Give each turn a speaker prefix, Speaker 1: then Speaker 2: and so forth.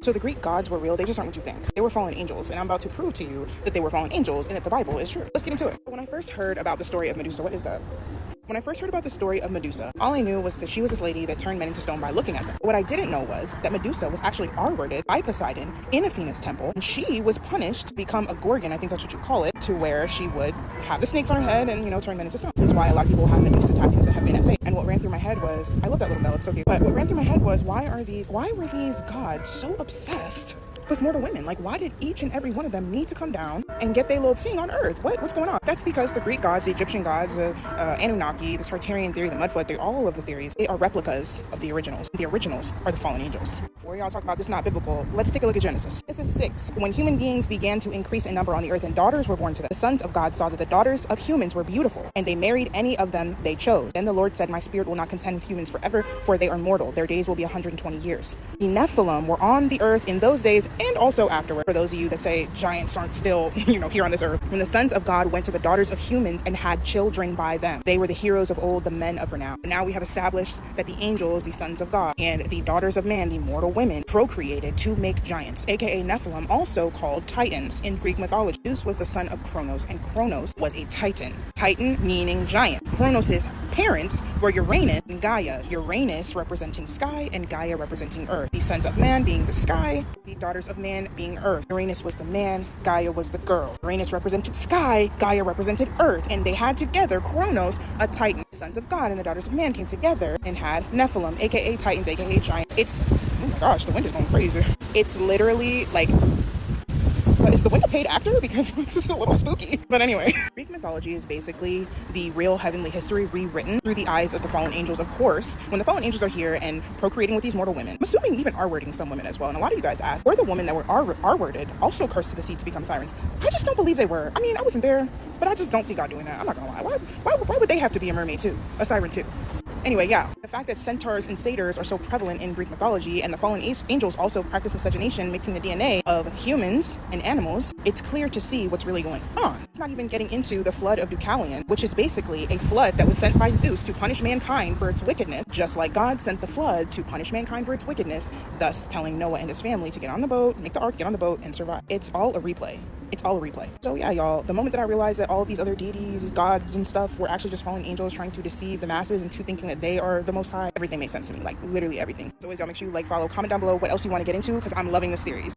Speaker 1: So the Greek gods were real, they just aren't what you think. They were fallen angels, and I'm about to prove to you that they were fallen angels and that the Bible is true. Let's get into it. When I first heard about the story of Medusa, what is that? When I first heard about the story of Medusa, all I knew was that she was this lady that turned men into stone by looking at them. What I didn't know was that Medusa was actually R-worded by Poseidon in Athena's temple, and she was punished to become a gorgon, I think that's what you call it, to where she would have the snakes on her head and, turn men into stone. This is why a lot of people have Medusa tattoos that have been essay. And what ran through my head was, I love that little bell, it's so cute, but what ran through my head was, why were these gods so obsessed with mortal women? Like, why did each and every one of them need to come down and get their little thing on Earth? What's going on? That's because the Greek gods, the Egyptian gods, Anunnaki, the Tartarian theory, the mud flood theory, all of the theories, they are replicas of the originals. The originals are the fallen angels. Before y'all talk about this not biblical, let's take a look at Genesis. Genesis 6. When human beings began to increase in number on the earth and daughters were born to them, the sons of God saw that the daughters of humans were beautiful, and they married any of them they chose. Then the Lord said, my spirit will not contend with humans forever, for they are mortal. Their days will be 120 years. The Nephilim were on the earth in those days and also afterward. For those of you that say giants aren't still, here on this earth. When the sons of God went to the daughters of humans and had children by them, they were the heroes of old, the men of renown. And now we have established that the angels, the sons of God, and the daughters of man, the mortal women, procreated to make giants, aka Nephilim, also called Titans in Greek mythology. Zeus was the son of Kronos, and Kronos was a Titan. Titan meaning giant. Kronos' parents were Uranus and Gaia. Uranus representing sky and Gaia representing earth. The sons of man being the sky, the daughters of man being earth. Uranus was the man, Gaia was the girl. Uranus represented sky, Gaia represented earth, and they had together Kronos, a Titan. The sons of God and the daughters of man came together and had Nephilim, aka Titans, aka giants. Oh my gosh, the wind is going crazy. It's literally like, is the wind a paid actor? Because this is a little spooky. But anyway, Greek mythology is basically the real heavenly history rewritten through the eyes of the fallen angels. Of course, when the fallen angels are here and procreating with these mortal women, I'm assuming even R-wording some women as well. And a lot of you guys asked, were the women that were R-worded also cursed to the sea to become sirens? I just don't believe they were. I mean, I wasn't there, but I just don't see God doing that. I'm not gonna lie. Why would they have to be a mermaid too? A siren too? Anyway, yeah, the fact that centaurs and satyrs are so prevalent in Greek mythology and the fallen angels also practice miscegenation, mixing the DNA of humans and animals, it's clear to see what's really going on. It's not even getting into the flood of Deucalion, which is basically a flood that was sent by Zeus to punish mankind for its wickedness, just like God sent the flood to punish mankind for its wickedness, thus telling Noah and his family to get on the boat, make the ark, get on the boat, and survive. It's all a replay. It's all a replay. So yeah, y'all, the moment that I realized that all of these other deities, gods and stuff were actually just fallen angels trying to deceive the masses into thinking that they are the most high, everything makes sense to me, like literally everything. So always, y'all, make sure you like, follow, comment down below what else you want to get into, because I'm loving this series.